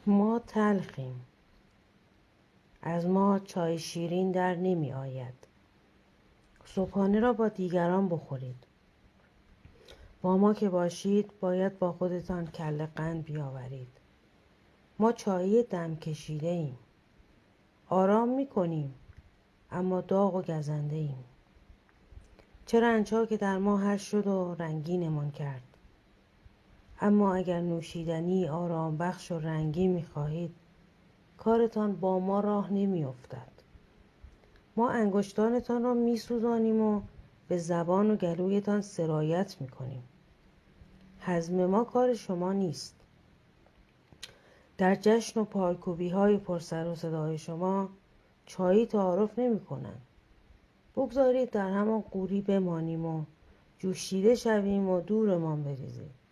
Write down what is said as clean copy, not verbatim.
ما تلخیم، از ما چای شیرین در نمی آید. صبحانه را با دیگران بخورید. با ما که باشید باید با خودتان کله قند بیاورید. ما چایی دم کشیده ایم. آرام می کنیم اما داغ و گزنده ایم. چه رنجها که در ما حل شد و رنگینمان کرد. اما اگر نوشیدنی آرام بخش و رنگین می خواهید کارتان با ما راه نمی افتد. ما انگشتانتان را می سوزانیم و به زبان و گلویتان سرایت می کنیم. هضم ما کار شما نیست. در جشن و پایکوبی های پرسر و صدای شما چایی تعارف نمی کنند. بگذارید در همان قوری بمانیم و جوشیده شویم و دورمان بریزید.